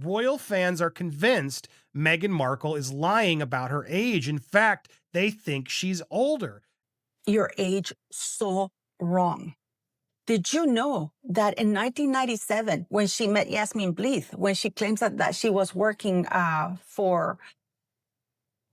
Royal fans are convinced Meghan Markle is lying about her age. In fact, they think she's older. Your age so wrong. Did you know that in 1997, when she met Yasmin Bleeth, when she claims that she was working for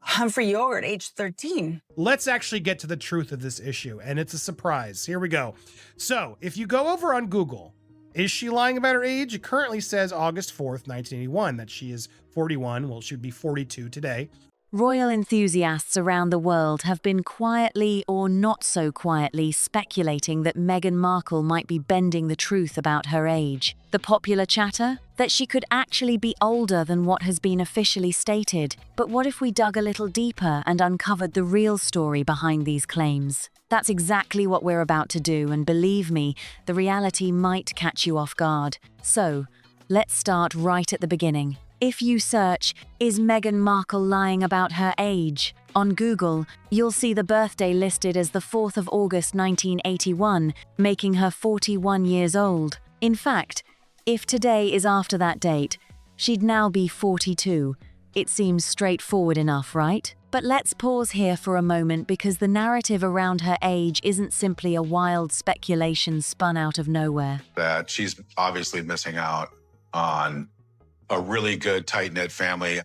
Humphrey Yogurt, age 13? Let's actually get to the truth of this issue, and it's a surprise. Here we go. So, if you go over on Google, is she lying about her age? It currently says August 4th, 1981, that she is 41. Well, she would be 42 today. Royal enthusiasts around the world have been quietly or not so quietly speculating that Meghan Markle might be bending the truth about her age. The popular chatter? That she could actually be older than what has been officially stated. But what if we dug a little deeper and uncovered the real story behind these claims? That's exactly what we're about to do, and believe me, the reality might catch you off guard. So, let's start right at the beginning. If you search, "Is Meghan Markle lying about her age?" on Google, you'll see the birthday listed as the 4th of August 1981, making her 41 years old. In fact, if today is after that date, she'd now be 42. It seems straightforward enough, right? But let's pause here for a moment, because the narrative around her age isn't simply a wild speculation spun out of nowhere. That she's obviously missing out on a really good, tight-knit family.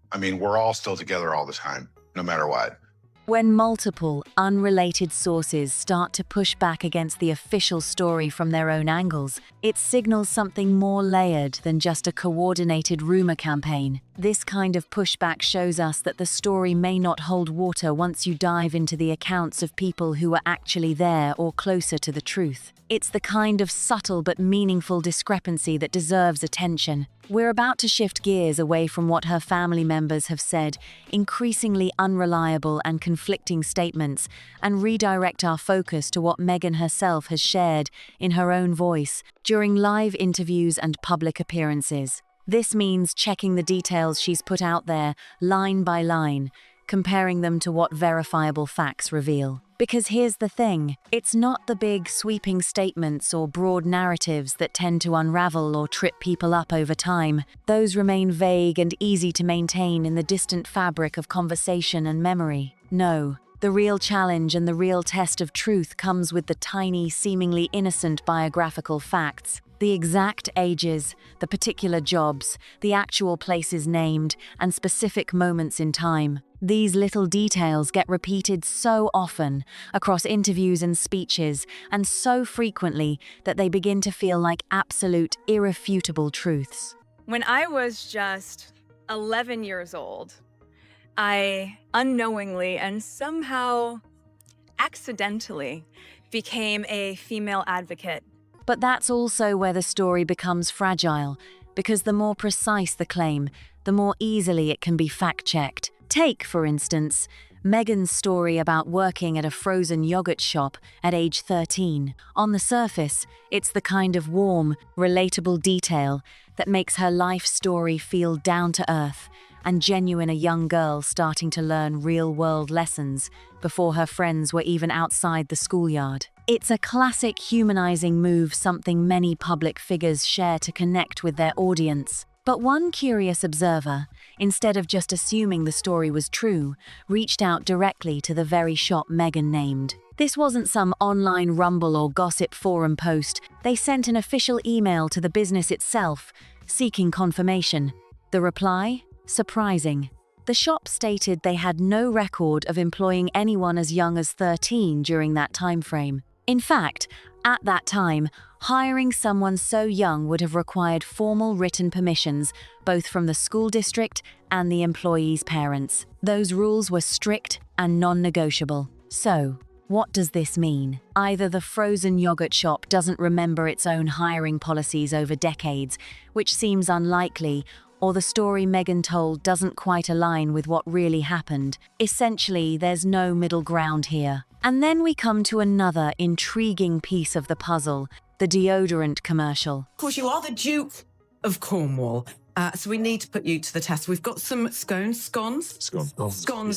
I mean, we're all still together all the time, no matter what. When multiple, unrelated sources start to push back against the official story from their own angles, it signals something more layered than just a coordinated rumor campaign. This kind of pushback shows us that the story may not hold water once you dive into the accounts of people who were actually there or closer to the truth. It's the kind of subtle but meaningful discrepancy that deserves attention. We're about to shift gears away from what her family members have said, increasingly unreliable and conflicting statements, and redirect our focus to what Meghan herself has shared in her own voice during live interviews and public appearances. This means checking the details she's put out there, line by line, comparing them to what verifiable facts reveal. Because here's the thing, it's not the big, sweeping statements or broad narratives that tend to unravel or trip people up over time. Those remain vague and easy to maintain in the distant fabric of conversation and memory. No, the real challenge and the real test of truth comes with the tiny, seemingly innocent biographical facts. The exact ages, the particular jobs, the actual places named, and specific moments in time. These little details get repeated so often, across interviews and speeches, and so frequently that they begin to feel like absolute, irrefutable truths. When I was just 11 years old, I unknowingly and somehow accidentally became a female advocate. But that's also where the story becomes fragile, because the more precise the claim, the more easily it can be fact-checked. Take, for instance, Meghan's story about working at a frozen yogurt shop at age 13. On the surface, it's the kind of warm, relatable detail that makes her life story feel down to earth and genuine, a young girl starting to learn real-world lessons before her friends were even outside the schoolyard. It's a classic humanizing move, something many public figures share to connect with their audience. But one curious observer, instead of just assuming the story was true, reached out directly to the very shop Meghan named. This wasn't some online rumble or gossip forum post. They sent an official email to the business itself, seeking confirmation. The reply? Surprising. The shop stated they had no record of employing anyone as young as 13 during that time frame. In fact, at that time, hiring someone so young would have required formal written permissions, both from the school district and the employee's parents. Those rules were strict and non-negotiable. So, what does this mean? Either the frozen yogurt shop doesn't remember its own hiring policies over decades, which seems unlikely, or the story Meghan told doesn't quite align with what really happened. Essentially, there's no middle ground here. And then we come to another intriguing piece of the puzzle, the deodorant commercial. Of course, you are the Duke of Cornwall, So we need to put you to the test. We've got some scones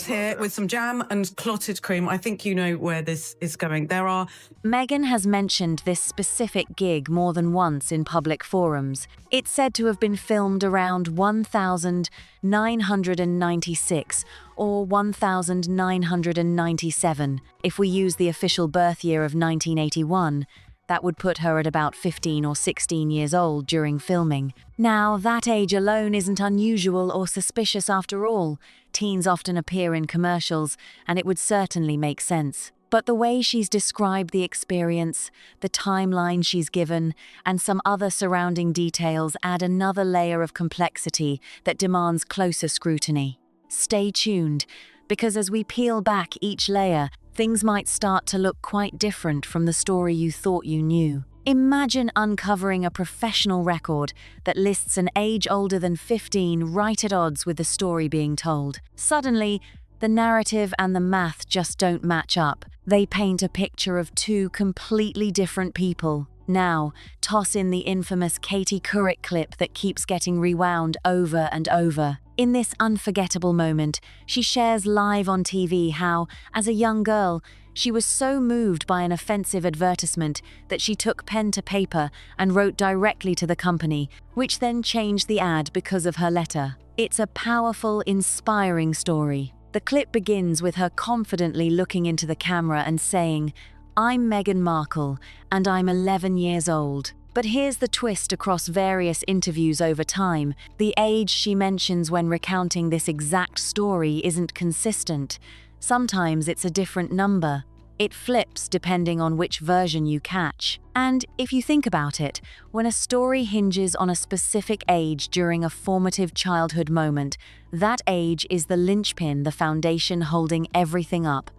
here with some jam and clotted cream. I think you know where this is going. There are... Meghan has mentioned this specific gig more than once in public forums. It's said to have been filmed around 1996 or 1997. If we use the official birth year of 1981, that would put her at about 15 or 16 years old during filming. Now, that age alone isn't unusual or suspicious after all. Teens often appear in commercials, and it would certainly make sense. But the way she's described the experience, the timeline she's given, and some other surrounding details add another layer of complexity that demands closer scrutiny. Stay tuned, because as we peel back each layer, things might start to look quite different from the story you thought you knew. Imagine uncovering a professional record that lists an age older than 15 right at odds with the story being told. Suddenly, the narrative and the math just don't match up. They paint a picture of two completely different people. Now, toss in the infamous Katie Couric clip that keeps getting rewound over and over. In this unforgettable moment, she shares live on TV how, as a young girl, she was so moved by an offensive advertisement that she took pen to paper and wrote directly to the company, which then changed the ad because of her letter. It's a powerful, inspiring story. The clip begins with her confidently looking into the camera and saying, "I'm Meghan Markle, and I'm 11 years old." But here's the twist across various interviews over time. The age she mentions when recounting this exact story isn't consistent. Sometimes it's a different number. It flips depending on which version you catch. And if you think about it, when a story hinges on a specific age during a formative childhood moment, that age is the linchpin, the foundation holding everything up.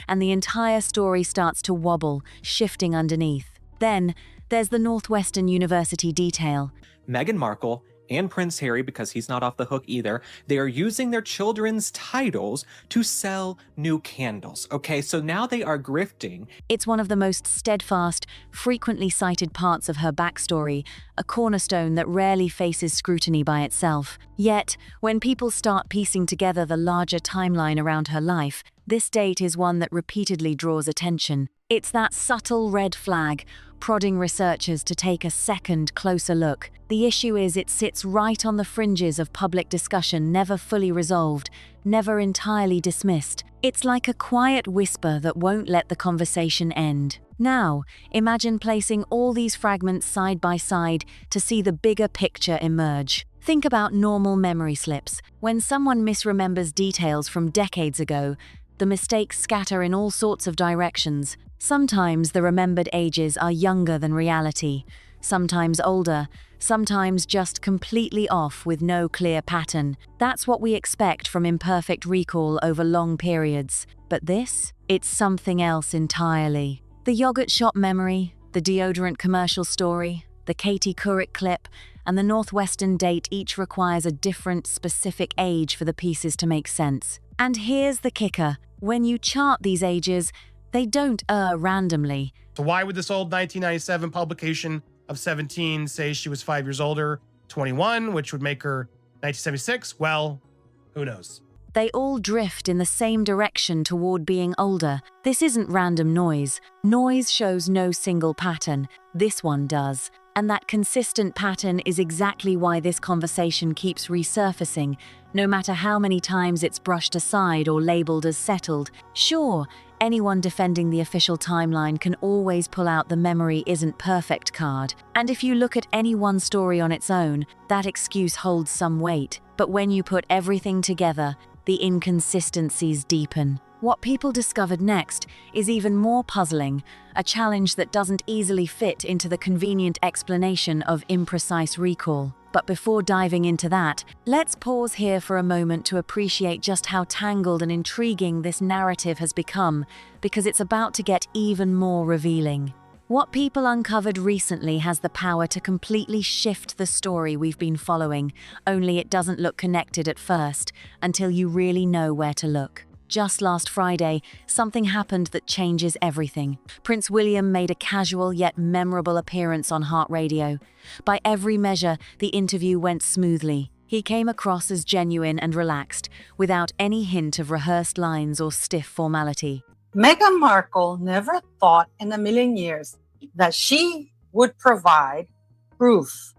And the entire story starts to wobble, shifting underneath. Then, there's the Northwestern University detail. Meghan Markle and Prince Harry, because he's not off the hook either, they are using their children's titles to sell new candles. Okay, so now they are grifting. It's one of the most steadfast, frequently cited parts of her backstory, a cornerstone that rarely faces scrutiny by itself. Yet, when people start piecing together the larger timeline around her life, this date is one that repeatedly draws attention. It's that subtle red flag, prodding researchers to take a second, closer look. The issue is it sits right on the fringes of public discussion, never fully resolved, never entirely dismissed. It's like a quiet whisper that won't let the conversation end. Now, imagine placing all these fragments side by side to see the bigger picture emerge. Think about normal memory slips. When someone misremembers details from decades ago, the mistakes scatter in all sorts of directions. Sometimes the remembered ages are younger than reality, sometimes older, sometimes just completely off with no clear pattern. That's what we expect from imperfect recall over long periods. But this? It's something else entirely. The yogurt shop memory, the deodorant commercial story, the Katie Couric clip, and the Northwestern date each requires a different, specific age for the pieces to make sense. And here's the kicker. When you chart these ages, they don't err randomly. So why would this old 1997 publication of 17 say she was 5 years older, 21, which would make her 1976? Well, who knows? They all drift in the same direction toward being older. This isn't random noise. Noise shows no single pattern. This one does. And that consistent pattern is exactly why this conversation keeps resurfacing, no matter how many times it's brushed aside or labeled as settled. Sure, anyone defending the official timeline can always pull out the memory isn't perfect card. And if you look at any one story on its own, that excuse holds some weight. But when you put everything together, the inconsistencies deepen. What people discovered next is even more puzzling, a challenge that doesn't easily fit into the convenient explanation of imprecise recall. But before diving into that, let's pause here for a moment to appreciate just how tangled and intriguing this narrative has become, because it's about to get even more revealing. What people uncovered recently has the power to completely shift the story we've been following, only it doesn't look connected at first, until you really know where to look. Just last Friday, something happened that changes everything. Prince William made a casual yet memorable appearance on Heart Radio. By every measure, the interview went smoothly. He came across as genuine and relaxed, without any hint of rehearsed lines or stiff formality. Meghan Markle never thought in a million years that she would provide proof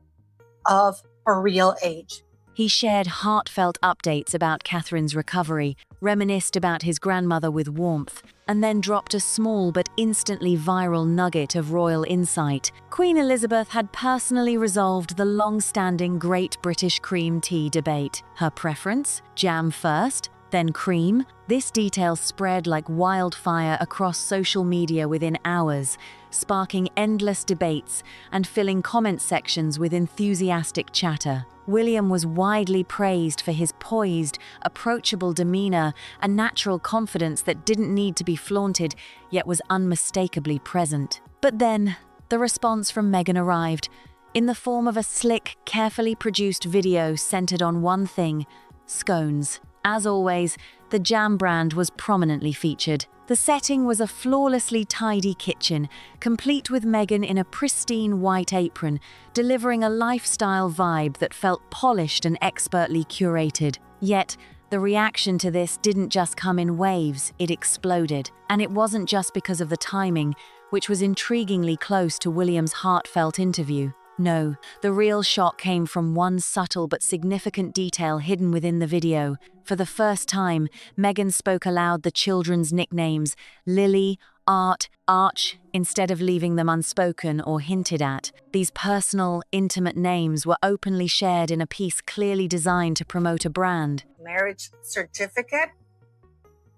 of her real age. He shared heartfelt updates about Catherine's recovery, reminisced about his grandmother with warmth, and then dropped a small but instantly viral nugget of royal insight. Queen Elizabeth had personally resolved the long-standing Great British Cream Tea debate. Her preference? Jam first, then cream? This detail spread like wildfire across social media within hours, sparking endless debates and filling comment sections with enthusiastic chatter. William was widely praised for his poised, approachable demeanor and natural confidence that didn't need to be flaunted, yet was unmistakably present. But then, the response from Meghan arrived, in the form of a slick, carefully produced video centered on one thing: scones. As always, the jam brand was prominently featured. The setting was a flawlessly tidy kitchen, complete with Meghan in a pristine white apron, delivering a lifestyle vibe that felt polished and expertly curated. Yet, the reaction to this didn't just come in waves, it exploded. And it wasn't just because of the timing, which was intriguingly close to William's heartfelt interview. No, the real shock came from one subtle but significant detail hidden within the video. For the first time, Meghan spoke aloud the children's nicknames, Lily, Art, Arch, instead of leaving them unspoken or hinted at. These personal, intimate names were openly shared in a piece clearly designed to promote a brand. Marriage certificate?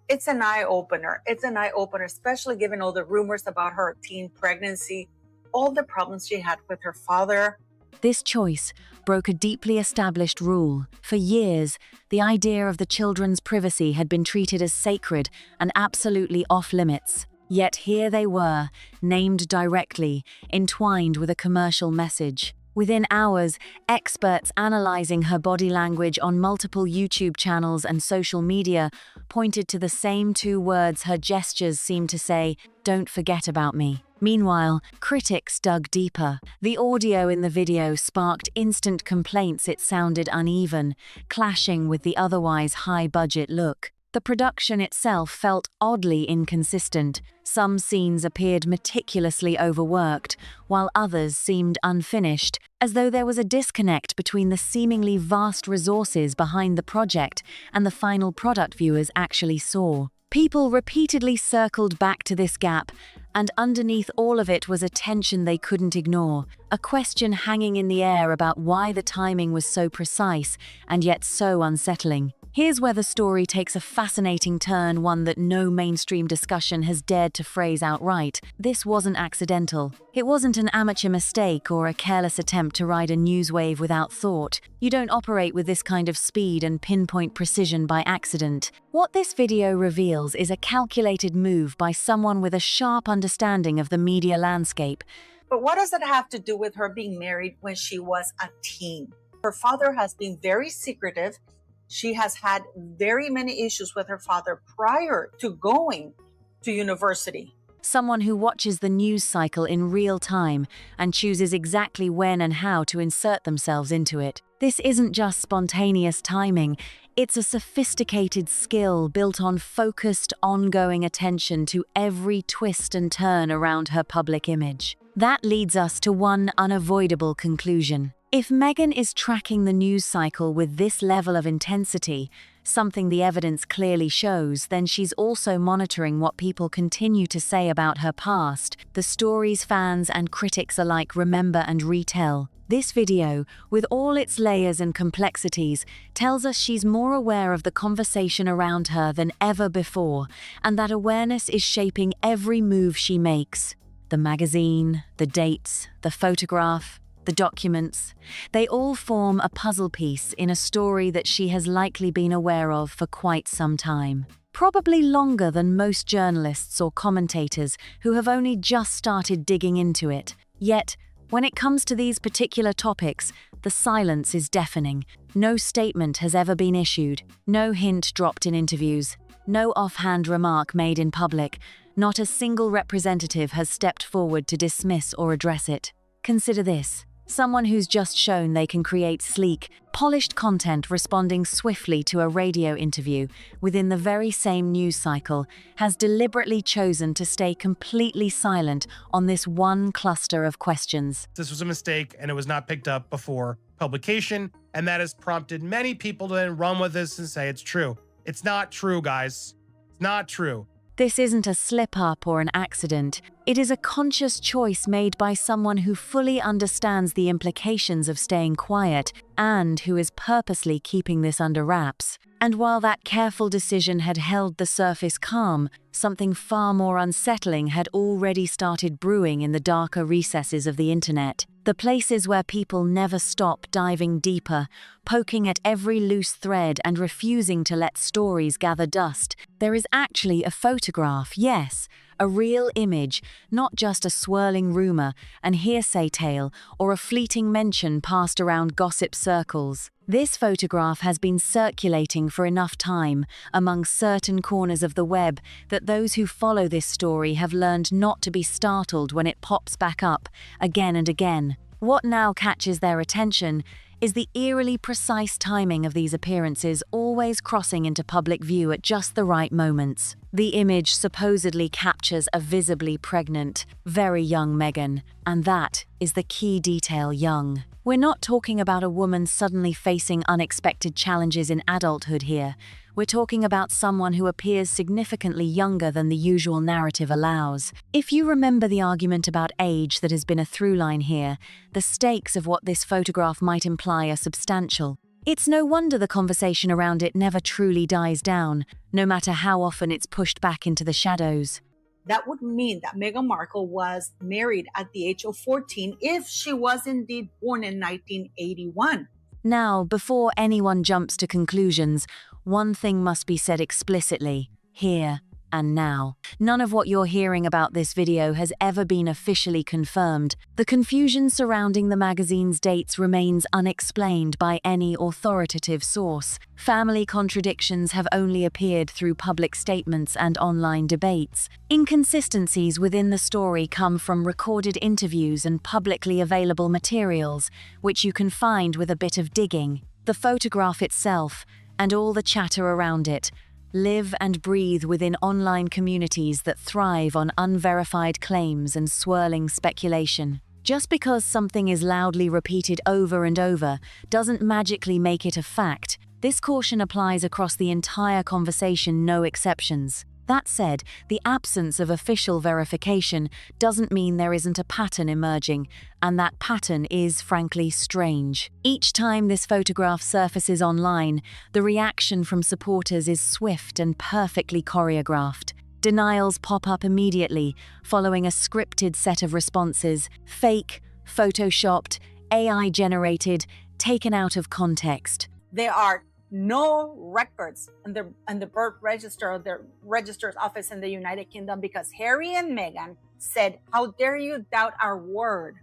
It's an eye-opener. It's an eye-opener, especially given all the rumors about her teen pregnancy, all the problems she had with her father. This choice broke a deeply established rule. For years, the idea of the children's privacy had been treated as sacred and absolutely off-limits. Yet here they were, named directly, entwined with a commercial message. Within hours, experts analyzing her body language on multiple YouTube channels and social media pointed to the same two words her gestures seemed to say: "Don't forget about me." Meanwhile, critics dug deeper. The audio in the video sparked instant complaints it sounded uneven, clashing with the otherwise high-budget look. The production itself felt oddly inconsistent. Some scenes appeared meticulously overworked, while others seemed unfinished, as though there was a disconnect between the seemingly vast resources behind the project and the final product viewers actually saw. People repeatedly circled back to this gap, and underneath all of it was a tension they couldn't ignore, a question hanging in the air about why the timing was so precise and yet so unsettling. Here's where the story takes a fascinating turn, one that no mainstream discussion has dared to phrase outright. This wasn't accidental. It wasn't an amateur mistake or a careless attempt to ride a news wave without thought. You don't operate with this kind of speed and pinpoint precision by accident. What this video reveals is a calculated move by someone with a sharp understanding of the media landscape. But what does it have to do with her being married when she was a teen? Her father has been very secretive. She has had very many issues with her father prior to going to university. Someone who watches the news cycle in real time and chooses exactly when and how to insert themselves into it. This isn't just spontaneous timing, it's a sophisticated skill built on focused, ongoing attention to every twist and turn around her public image. That leads us to one unavoidable conclusion. If Meghan is tracking the news cycle with this level of intensity, something the evidence clearly shows, then she's also monitoring what people continue to say about her past, the stories fans and critics alike remember and retell. This video, with all its layers and complexities, tells us she's more aware of the conversation around her than ever before, and that awareness is shaping every move she makes. The magazine, the dates, the photograph, the documents, they all form a puzzle piece in a story that she has likely been aware of for quite some time. Probably longer than most journalists or commentators who have only just started digging into it. Yet, when it comes to these particular topics, the silence is deafening. No statement has ever been issued, no hint dropped in interviews. No offhand remark made in public. Not a single representative has stepped forward to dismiss or address it. Consider this. Someone who's just shown they can create sleek, polished content responding swiftly to a radio interview within the very same news cycle has deliberately chosen to stay completely silent on this one cluster of questions. This was a mistake and it was not picked up before publication, and that has prompted many people to then run with this and say it's true. It's not true, guys. It's not true. This isn't a slip-up or an accident. It is a conscious choice made by someone who fully understands the implications of staying quiet and who is purposely keeping this under wraps. And while that careful decision had held the surface calm, something far more unsettling had already started brewing in the darker recesses of the internet. The places where people never stop diving deeper, poking at every loose thread and refusing to let stories gather dust. There is actually a photograph, yes, a real image, not just a swirling rumor, an hearsay tale, or a fleeting mention passed around gossip circles. This photograph has been circulating for enough time among certain corners of the web that those who follow this story have learned not to be startled when it pops back up again and again. What now catches their attention is the eerily precise timing of these appearances always crossing into public view at just the right moments. The image supposedly captures a visibly pregnant, very young Meghan, and that is the key detail: young. We're not talking about a woman suddenly facing unexpected challenges in adulthood here. We're talking about someone who appears significantly younger than the usual narrative allows. If you remember the argument about age that has been a through line here, the stakes of what this photograph might imply are substantial. It's no wonder the conversation around it never truly dies down, no matter how often it's pushed back into the shadows. That would mean that Meghan Markle was married at the age of 14 if she was indeed born in 1981. Now, before anyone jumps to conclusions, one thing must be said explicitly, here and now. None of what you're hearing about this video has ever been officially confirmed. The confusion surrounding the magazine's dates remains unexplained by any authoritative source. Family contradictions have only appeared through public statements and online debates. Inconsistencies within the story come from recorded interviews and publicly available materials, which you can find with a bit of digging. The photograph itself, and all the chatter around it, live and breathe within online communities that thrive on unverified claims and swirling speculation. Just because something is loudly repeated over and over doesn't magically make it a fact. This caution applies across the entire conversation, no exceptions. That said, the absence of official verification doesn't mean there isn't a pattern emerging, and that pattern is, frankly, strange. Each time this photograph surfaces online, the reaction from supporters is swift and perfectly choreographed. Denials pop up immediately, following a scripted set of responses: fake, photoshopped, AI-generated, taken out of context. There are no records in the birth register of the registrar's office in the United Kingdom because Harry and Meghan said, "How dare you doubt our word?"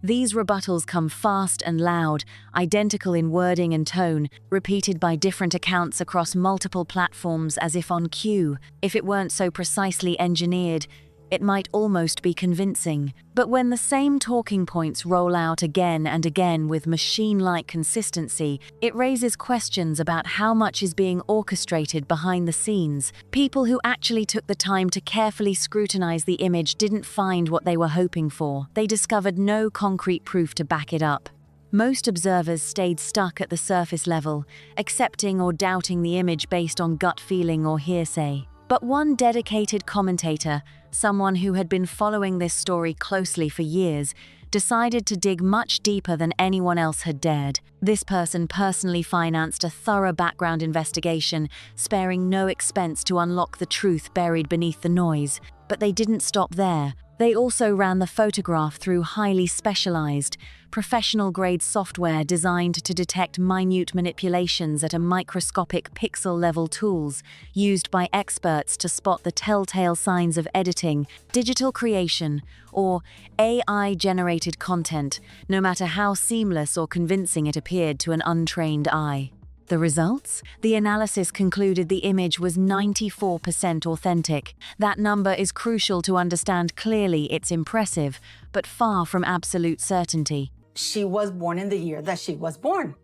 These rebuttals come fast and loud, identical in wording and tone, repeated by different accounts across multiple platforms as if on cue. If it weren't so precisely engineered, it might almost be convincing. But when the same talking points roll out again and again with machine-like consistency, it raises questions about how much is being orchestrated behind the scenes. People who actually took the time to carefully scrutinize the image didn't find what they were hoping for. They discovered no concrete proof to back it up. Most observers stayed stuck at the surface level, accepting or doubting the image based on gut feeling or hearsay. But one dedicated commentator, someone who had been following this story closely for years, decided to dig much deeper than anyone else had dared. This person personally financed a thorough background investigation, sparing no expense to unlock the truth buried beneath the noise. But they didn't stop there. They also ran the photograph through highly specialized, professional-grade software designed to detect minute manipulations at a microscopic pixel-level tools used by experts to spot the telltale signs of editing, digital creation, or AI-generated content, no matter how seamless or convincing it appeared to an untrained eye. The results? The analysis concluded the image was 94% authentic. That number is crucial to understand clearly. It's impressive, but far from absolute certainty. She was born in the year that she was born.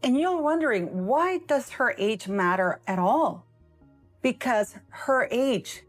And you're wondering, why does her age matter at all? Because her age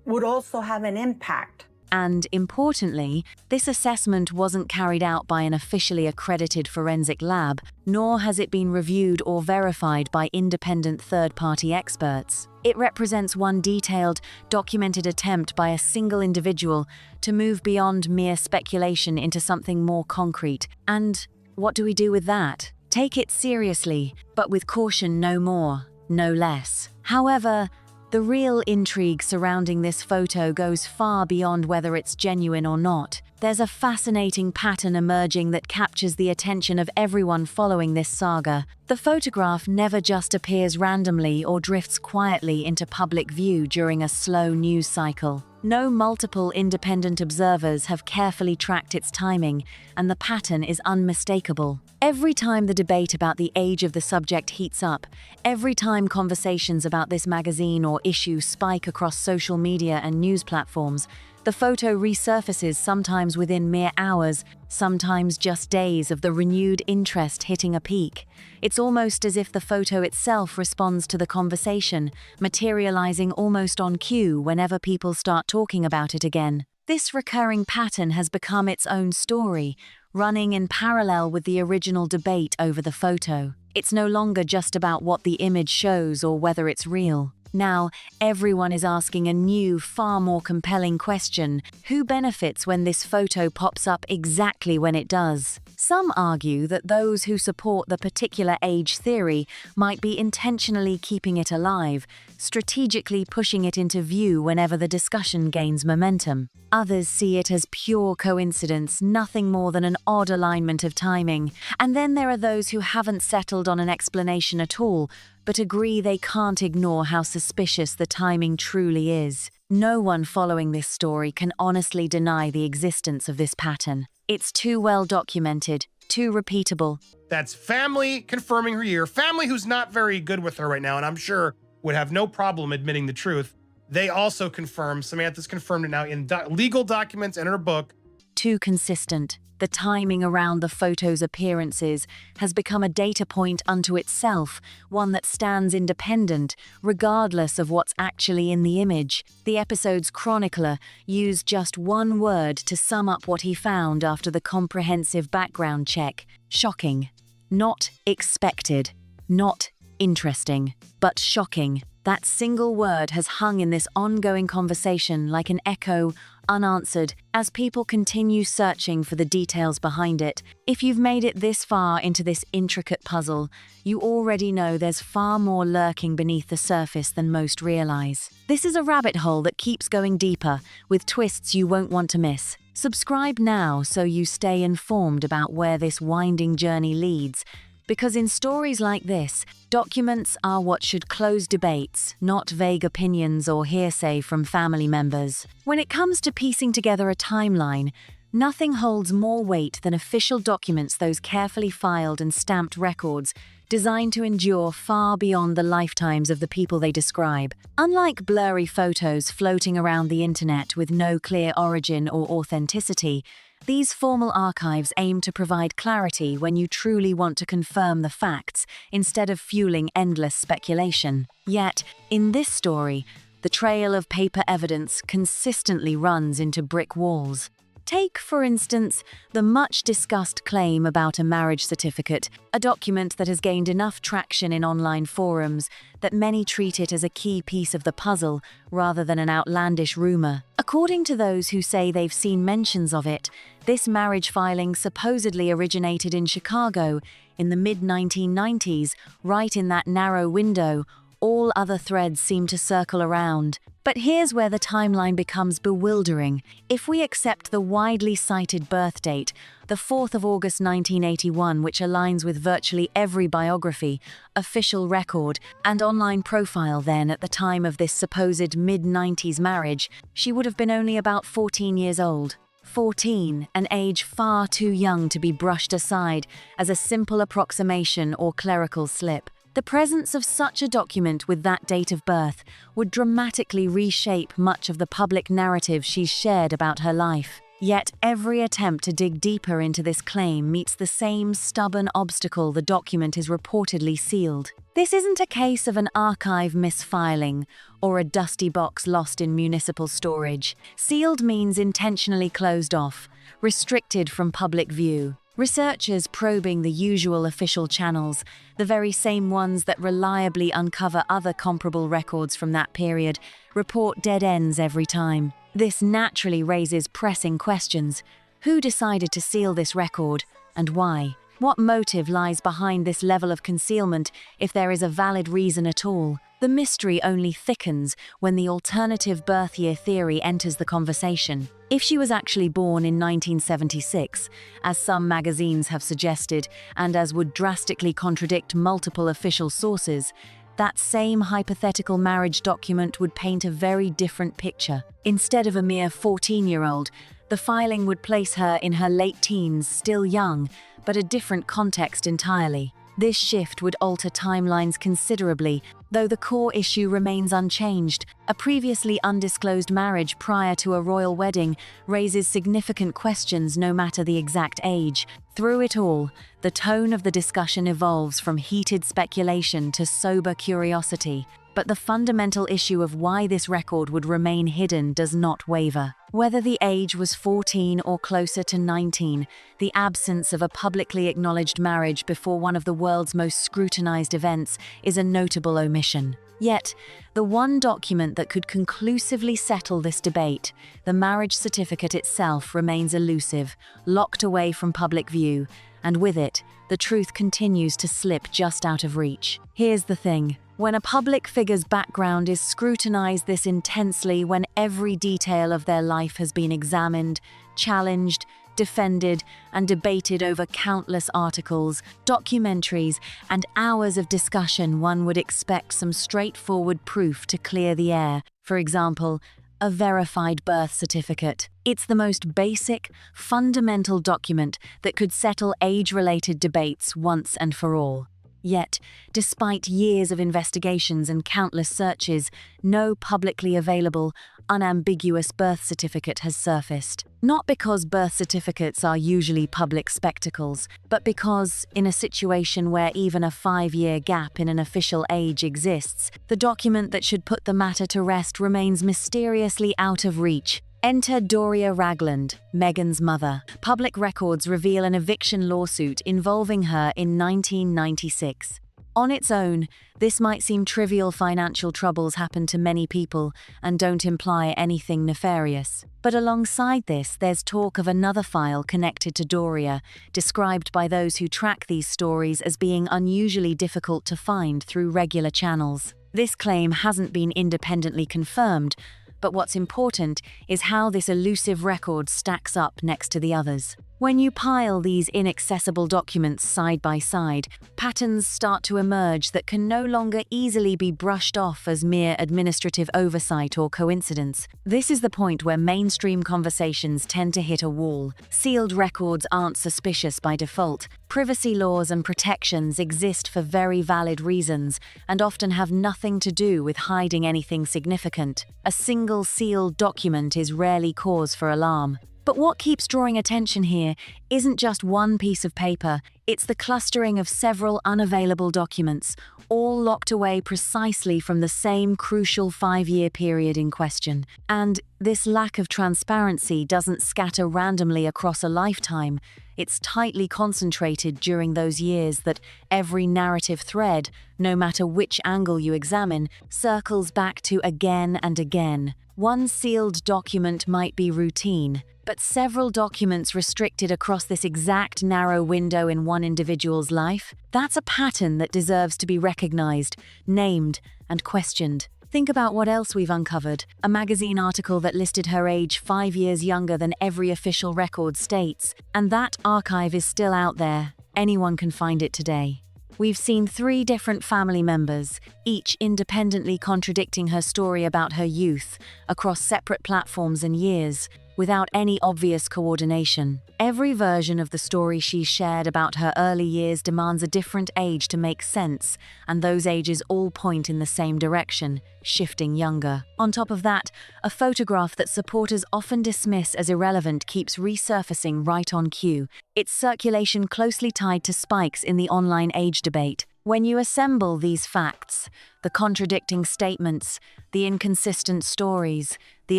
would also have an impact. And importantly, this assessment wasn't carried out by an officially accredited forensic lab, nor has it been reviewed or verified by independent third-party experts. It represents one detailed, documented attempt by a single individual to move beyond mere speculation into something more concrete. And what do we do with that? Take it seriously, but with caution, no more, no less. However, the real intrigue surrounding this photo goes far beyond whether it's genuine or not. There's a fascinating pattern emerging that captures the attention of everyone following this saga. The photograph never just appears randomly or drifts quietly into public view during a slow news cycle. No multiple independent observers have carefully tracked its timing, and the pattern is unmistakable. Every time the debate about the age of the subject heats up, every time conversations about this magazine or issue spike across social media and news platforms, the photo resurfaces, sometimes within mere hours, sometimes just days of the renewed interest hitting a peak. It's almost as if the photo itself responds to the conversation, materializing almost on cue whenever people start talking about it again. This recurring pattern has become its own story, running in parallel with the original debate over the photo. It's no longer just about what the image shows or whether it's real. Now, everyone is asking a new, far more compelling question: who benefits when this photo pops up exactly when it does? Some argue that those who support the particular age theory might be intentionally keeping it alive, strategically pushing it into view whenever the discussion gains momentum. Others see it as pure coincidence, nothing more than an odd alignment of timing. And then there are those who haven't settled on an explanation at all, but agree they can't ignore how suspicious the timing truly is. No one following this story can honestly deny the existence of this pattern. It's too well documented, too repeatable. That's family confirming her year. Family who's not very good with her right now, and I'm sure would have no problem admitting the truth. They also confirm, Samantha's confirmed it now in legal documents and her book. Too consistent. The timing around the photo's appearances has become a data point unto itself, one that stands independent, regardless of what's actually in the image. The episode's chronicler used just one word to sum up what he found after the comprehensive background check: shocking. Not expected. Not interesting. But shocking. That single word has hung in this ongoing conversation like an echo, unanswered, as people continue searching for the details behind it. If you've made it this far into this intricate puzzle, you already know there's far more lurking beneath the surface than most realize. This is a rabbit hole that keeps going deeper, with twists you won't want to miss. Subscribe now so you stay informed about where this winding journey leads. Because in stories like this, documents are what should close debates, not vague opinions or hearsay from family members. When it comes to piecing together a timeline, nothing holds more weight than official documents, those carefully filed and stamped records designed to endure far beyond the lifetimes of the people they describe. Unlike blurry photos floating around the internet with no clear origin or authenticity, these formal archives aim to provide clarity when you truly want to confirm the facts, instead of fueling endless speculation. Yet, in this story, the trail of paper evidence consistently runs into brick walls. Take, for instance, the much-discussed claim about a marriage certificate, a document that has gained enough traction in online forums that many treat it as a key piece of the puzzle rather than an outlandish rumor. According to those who say they've seen mentions of it, this marriage filing supposedly originated in Chicago in the mid-1990s, right in that narrow window. All other threads seem to circle around. But here's where the timeline becomes bewildering. If we accept the widely cited birth date, the 4th of August 1981, which aligns with virtually every biography, official record, and online profile, then at the time of this supposed mid-90s marriage, she would have been only about 14 years old. 14, an age far too young to be brushed aside as a simple approximation or clerical slip. The presence of such a document with that date of birth would dramatically reshape much of the public narrative she's shared about her life. Yet every attempt to dig deeper into this claim meets the same stubborn obstacle: the document is reportedly sealed. This isn't a case of an archive misfiling or a dusty box lost in municipal storage. Sealed means intentionally closed off, restricted from public view. Researchers probing the usual official channels, the very same ones that reliably uncover other comparable records from that period, report dead ends every time. This naturally raises pressing questions. Who decided to seal this record, and why? What motive lies behind this level of concealment, if there is a valid reason at all? The mystery only thickens when the alternative birth year theory enters the conversation. If she was actually born in 1976, as some magazines have suggested, and as would drastically contradict multiple official sources, that same hypothetical marriage document would paint a very different picture. Instead of a mere 14-year-old, the filing would place her in her late teens, still young, but a different context entirely. This shift would alter timelines considerably, though the core issue remains unchanged. A previously undisclosed marriage prior to a royal wedding raises significant questions no matter the exact age. Through it all, the tone of the discussion evolves from heated speculation to sober curiosity. But the fundamental issue of why this record would remain hidden does not waver. Whether the age was 14 or closer to 19, the absence of a publicly acknowledged marriage before one of the world's most scrutinized events is a notable omission. Yet, the one document that could conclusively settle this debate, the marriage certificate itself, remains elusive, locked away from public view, and with it, the truth continues to slip just out of reach. Here's the thing. When a public figure's background is scrutinized this intensely, when every detail of their life has been examined, challenged, defended, and debated over countless articles, documentaries, and hours of discussion, one would expect some straightforward proof to clear the air. For example, a verified birth certificate. It's the most basic, fundamental document that could settle age-related debates once and for all. Yet, despite years of investigations and countless searches, no publicly available, unambiguous birth certificate has surfaced. Not because birth certificates are usually public spectacles, but because, in a situation where even a 5-year gap in an official age exists, the document that should put the matter to rest remains mysteriously out of reach. Enter Doria Ragland, Meghan's mother. Public records reveal an eviction lawsuit involving her in 1996. On its own, this might seem trivial. Financial troubles happen to many people and don't imply anything nefarious. But alongside this, there's talk of another file connected to Doria, described by those who track these stories as being unusually difficult to find through regular channels. This claim hasn't been independently confirmed, but what's important is how this elusive record stacks up next to the others. When you pile these inaccessible documents side by side, patterns start to emerge that can no longer easily be brushed off as mere administrative oversight or coincidence. This is the point where mainstream conversations tend to hit a wall. Sealed records aren't suspicious by default. Privacy laws and protections exist for very valid reasons and often have nothing to do with hiding anything significant. A single sealed document is rarely cause for alarm. But what keeps drawing attention here isn't just one piece of paper, it's the clustering of several unavailable documents, all locked away precisely from the same crucial 5-year period in question. And this lack of transparency doesn't scatter randomly across a lifetime. It's tightly concentrated during those years that every narrative thread, no matter which angle you examine, circles back to again and again. One sealed document might be routine, but several documents restricted across this exact narrow window in one individual's life, that's a pattern that deserves to be recognized, named, and questioned. Think about what else we've uncovered. A magazine article that listed her age 5 years younger than every official record states. And that archive is still out there. Anyone can find it today. We've seen 3 different family members, each independently contradicting her story about her youth, across separate platforms and years. without any obvious coordination. Every version of the story she shared about her early years demands a different age to make sense, and those ages all point in the same direction, shifting younger. On top of that, a photograph that supporters often dismiss as irrelevant keeps resurfacing right on cue, its circulation closely tied to spikes in the online age debate. When you assemble these facts, the contradicting statements, the inconsistent stories, the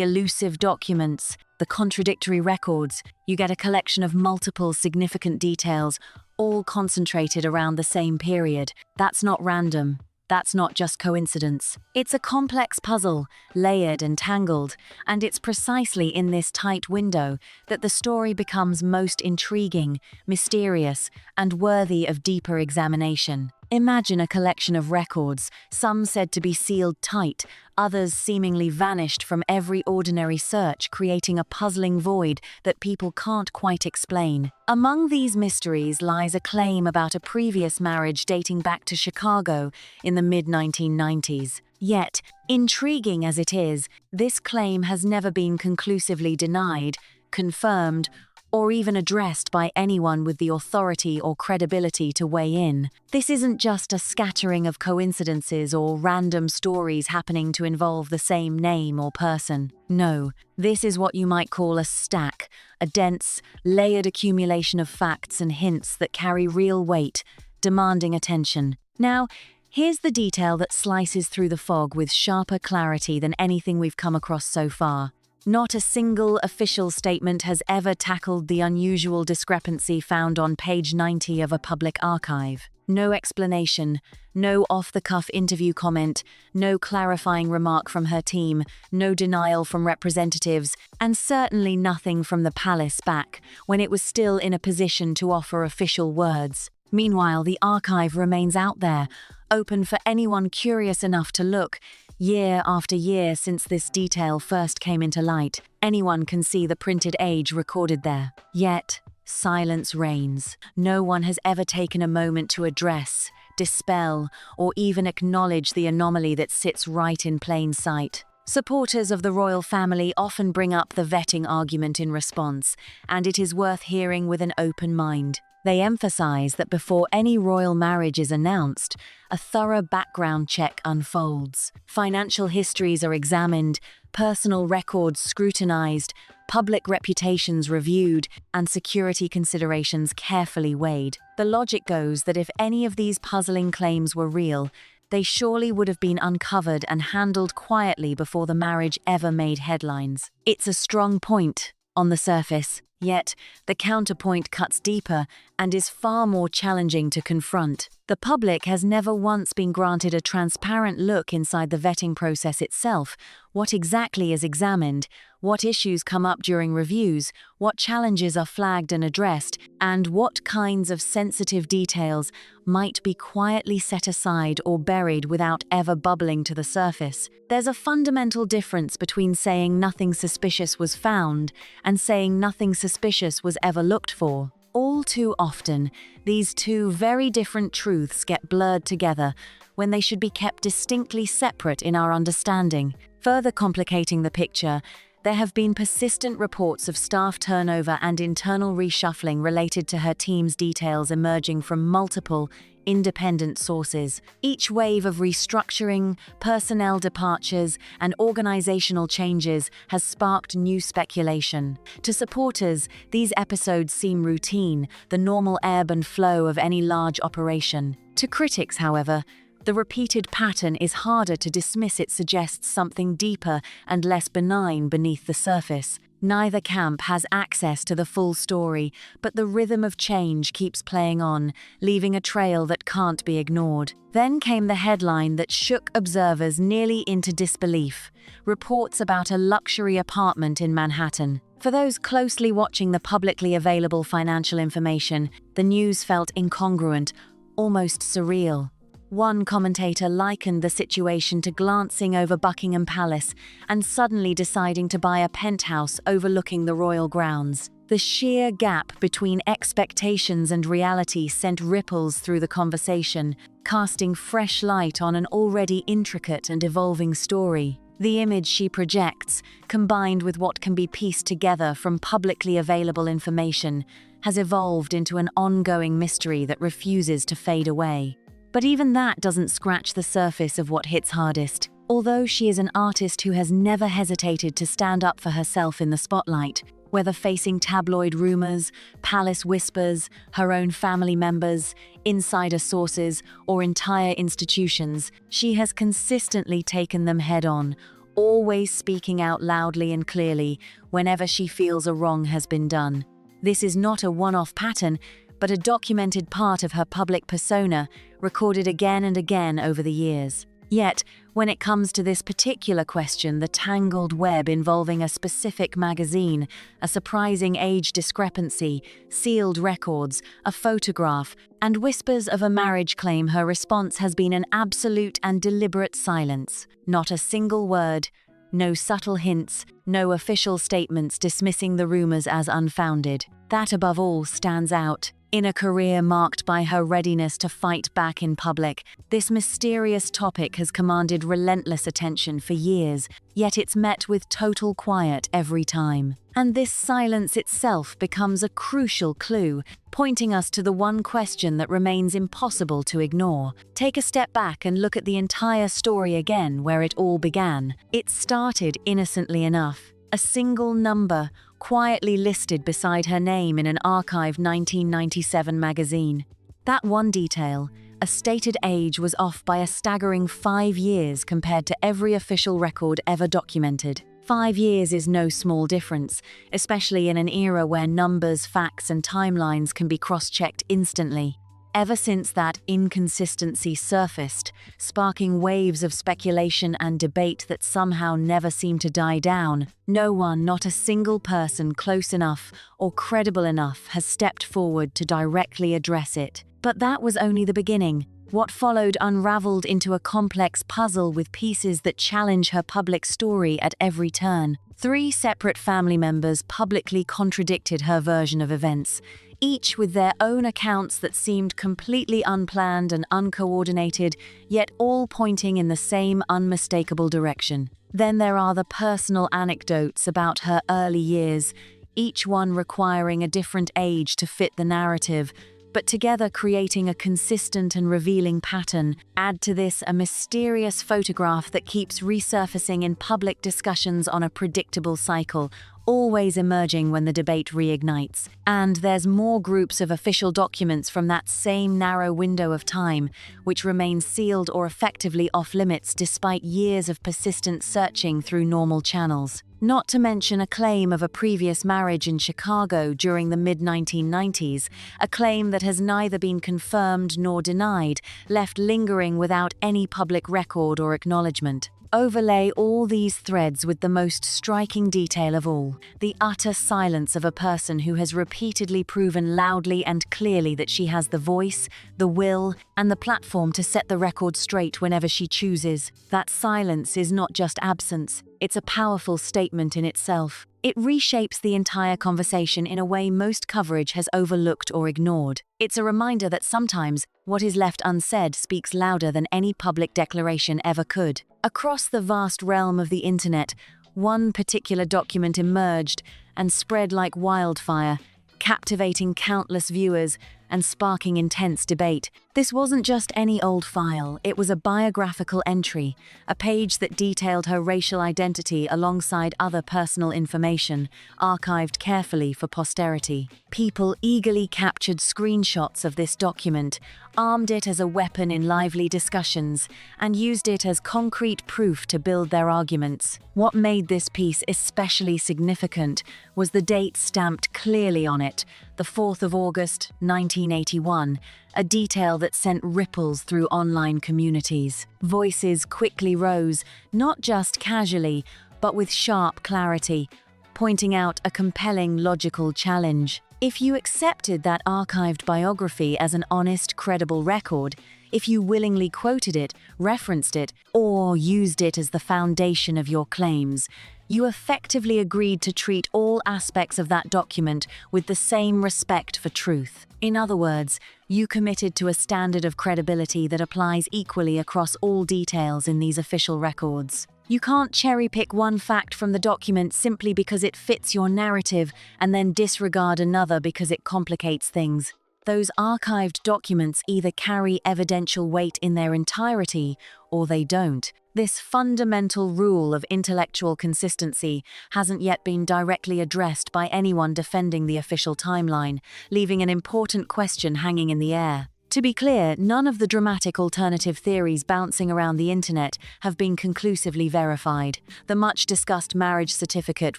elusive documents, the contradictory records, you get a collection of multiple significant details, all concentrated around the same period. That's not random. That's not just coincidence. It's a complex puzzle, layered and tangled, and it's precisely in this tight window that the story becomes most intriguing, mysterious, and worthy of deeper examination. Imagine a collection of records, some said to be sealed tight, others seemingly vanished from every ordinary search, creating a puzzling void that people can't quite explain. Among these mysteries lies a claim about a previous marriage dating back to Chicago in the mid-1990s. Yet, intriguing as it is, this claim has never been conclusively denied, confirmed, or even addressed by anyone with the authority or credibility to weigh in. This isn't just a scattering of coincidences or random stories happening to involve the same name or person. No, this is what you might call a stack, a dense, layered accumulation of facts and hints that carry real weight, demanding attention. Now, here's the detail that slices through the fog with sharper clarity than anything we've come across so far. Not a single official statement has ever tackled the unusual discrepancy found on page 90 of a public archive. No explanation, no off-the-cuff interview comment, no clarifying remark from her team, no denial from representatives, and certainly nothing from the palace back when it was still in a position to offer official words. Meanwhile, the archive remains out there, open for anyone curious enough to look. Year after year since this detail first came into light, anyone can see the printed age recorded there. Yet, silence reigns. No one has ever taken a moment to address, dispel, or even acknowledge the anomaly that sits right in plain sight. Supporters of the royal family often bring up the vetting argument in response, and it is worth hearing with an open mind. They emphasize that before any royal marriage is announced, a thorough background check unfolds. Financial histories are examined, personal records scrutinized, public reputations reviewed, and security considerations carefully weighed. The logic goes that if any of these puzzling claims were real, they surely would have been uncovered and handled quietly before the marriage ever made headlines. It's a strong point on the surface. Yet, the counterpoint cuts deeper and is far more challenging to confront. The public has never once been granted a transparent look inside the vetting process itself. What exactly is examined, what issues come up during reviews, what challenges are flagged and addressed, and what kinds of sensitive details might be quietly set aside or buried without ever bubbling to the surface. There's a fundamental difference between saying nothing suspicious was found and saying nothing suspicious was ever looked for. All too often, these two very different truths get blurred together when they should be kept distinctly separate in our understanding. Further complicating the picture, there have been persistent reports of staff turnover and internal reshuffling related to her team's details emerging from multiple, independent sources. Each wave of restructuring, personnel departures, and organizational changes has sparked new speculation. To supporters, these episodes seem routine, the normal ebb and flow of any large operation. To critics, however, the repeated pattern is harder to dismiss. It suggests something deeper and less benign beneath the surface. Neither camp has access to the full story, but the rhythm of change keeps playing on, leaving a trail that can't be ignored. Then came the headline that shook observers nearly into disbelief: reports about a luxury apartment in Manhattan. For those closely watching the publicly available financial information, the news felt incongruent, almost surreal. One commentator likened the situation to glancing over Buckingham Palace and suddenly deciding to buy a penthouse overlooking the royal grounds. The sheer gap between expectations and reality sent ripples through the conversation, casting fresh light on an already intricate and evolving story. The image she projects, combined with what can be pieced together from publicly available information, has evolved into an ongoing mystery that refuses to fade away. But even that doesn't scratch the surface of what hits hardest. Although she is an artist who has never hesitated to stand up for herself in the spotlight, whether facing tabloid rumors, palace whispers, her own family members, insider sources, or entire institutions, she has consistently taken them head-on, always speaking out loudly and clearly whenever she feels a wrong has been done. This is not a one-off pattern, but a documented part of her public persona, recorded again and again over the years. Yet, when it comes to this particular question, the tangled web involving a specific magazine, a surprising age discrepancy, sealed records, a photograph, and whispers of a marriage claim, her response has been an absolute and deliberate silence. Not a single word, no subtle hints, no official statements dismissing the rumors as unfounded. That, above all, stands out. In a career marked by her readiness to fight back in public, this mysterious topic has commanded relentless attention for years, yet it's met with total quiet every time. And this silence itself becomes a crucial clue, pointing us to the one question that remains impossible to ignore. Take a step back and look at the entire story again, where it all began. It started innocently enough. A single number, quietly listed beside her name in an archived 1997 magazine. That one detail, a stated age, was off by a staggering 5 years compared to every official record ever documented. 5 years is no small difference, especially in an era where numbers, facts, and timelines can be cross-checked instantly. Ever since that inconsistency surfaced, sparking waves of speculation and debate that somehow never seem to die down, no one, not a single person close enough or credible enough, has stepped forward to directly address it. But that was only the beginning. What followed unraveled into a complex puzzle with pieces that challenge her public story at every turn. 3 separate family members publicly contradicted her version of events, each with their own accounts that seemed completely unplanned and uncoordinated, yet all pointing in the same unmistakable direction. Then there are the personal anecdotes about her early years, each one requiring a different age to fit the narrative, but together creating a consistent and revealing pattern. Add to this a mysterious photograph that keeps resurfacing in public discussions on a predictable cycle, always emerging when the debate reignites. And there's more groups of official documents from that same narrow window of time, which remain sealed or effectively off-limits despite years of persistent searching through normal channels. Not to mention a claim of a previous marriage in Chicago during the mid-1990s, a claim that has neither been confirmed nor denied, left lingering without any public record or acknowledgement. Overlay all these threads with the most striking detail of all, the utter silence of a person who has repeatedly proven loudly and clearly that she has the voice, the will, and the platform to set the record straight whenever she chooses. That silence is not just absence, it's a powerful statement in itself. It reshapes the entire conversation in a way most coverage has overlooked or ignored. It's a reminder that sometimes what is left unsaid speaks louder than any public declaration ever could. Across the vast realm of the internet, one particular document emerged and spread like wildfire, captivating countless viewers and sparking intense debate. This wasn't just any old file, it was a biographical entry, a page that detailed her racial identity alongside other personal information, archived carefully for posterity. People eagerly captured screenshots of this document, armed it as a weapon in lively discussions, and used it as concrete proof to build their arguments. What made this piece especially significant was the date stamped clearly on it, the 4th of August, 1981, a detail that sent ripples through online communities. Voices quickly rose, not just casually, but with sharp clarity, pointing out a compelling logical challenge. If you accepted that archived biography as an honest, credible record, if you willingly quoted it, referenced it, or used it as the foundation of your claims, you effectively agreed to treat all aspects of that document with the same respect for truth. In other words, you committed to a standard of credibility that applies equally across all details in these official records. You can't cherry-pick one fact from the document simply because it fits your narrative and then disregard another because it complicates things. Those archived documents either carry evidential weight in their entirety or they don't. This fundamental rule of intellectual consistency hasn't yet been directly addressed by anyone defending the official timeline, leaving an important question hanging in the air. To be clear, none of the dramatic alternative theories bouncing around the internet have been conclusively verified. The much-discussed marriage certificate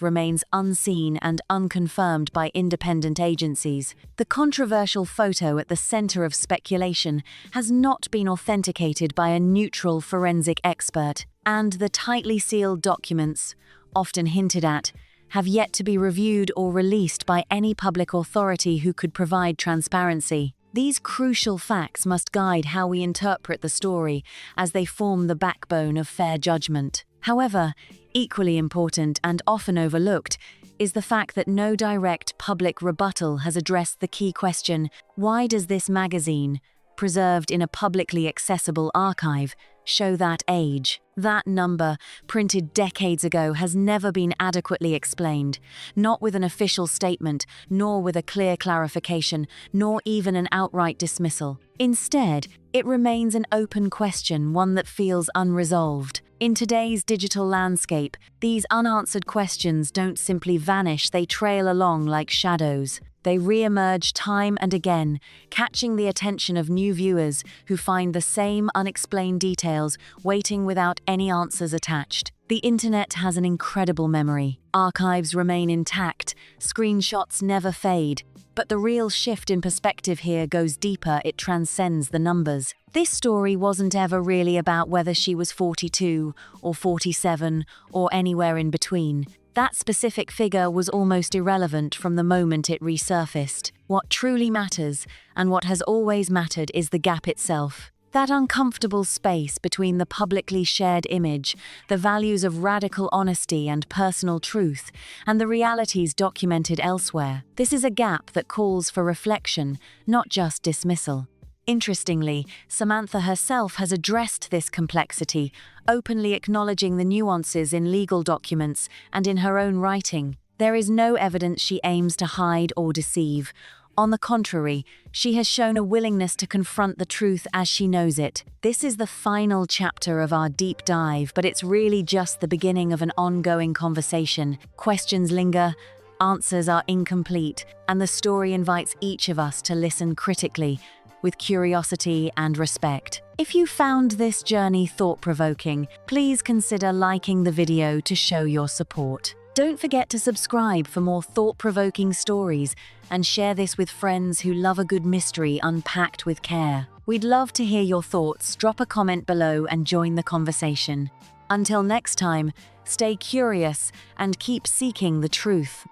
remains unseen and unconfirmed by independent agencies. The controversial photo at the center of speculation has not been authenticated by a neutral forensic expert, and the tightly sealed documents, often hinted at, have yet to be reviewed or released by any public authority who could provide transparency. These crucial facts must guide how we interpret the story as they form the backbone of fair judgment. However, equally important and often overlooked is the fact that no direct public rebuttal has addressed the key question: why does this magazine, preserved in a publicly accessible archive, show that age? That number, printed decades ago, has never been adequately explained, not with an official statement, nor with a clear clarification, nor even an outright dismissal. Instead, it remains an open question, one that feels unresolved. In today's digital landscape, these unanswered questions don't simply vanish, they trail along like shadows. They re-emerge time and again, catching the attention of new viewers who find the same unexplained details waiting without any answers attached. The internet has an incredible memory. Archives remain intact, screenshots never fade. But the real shift in perspective here goes deeper, it transcends the numbers. This story wasn't ever really about whether she was 42 or 47 or anywhere in between. That specific figure was almost irrelevant from the moment it resurfaced. What truly matters, and what has always mattered, is the gap itself. That uncomfortable space between the publicly shared image, the values of radical honesty and personal truth, and the realities documented elsewhere. This is a gap that calls for reflection, not just dismissal. Interestingly, Samantha herself has addressed this complexity, openly acknowledging the nuances in legal documents and in her own writing. There is no evidence she aims to hide or deceive. On the contrary, she has shown a willingness to confront the truth as she knows it. This is the final chapter of our deep dive, but it's really just the beginning of an ongoing conversation. Questions linger, answers are incomplete, and the story invites each of us to listen critically, with curiosity and respect. If you found this journey thought-provoking, please consider liking the video to show your support. Don't forget to subscribe for more thought-provoking stories and share this with friends who love a good mystery unpacked with care. We'd love to hear your thoughts. Drop a comment below and join the conversation. Until next time, stay curious and keep seeking the truth.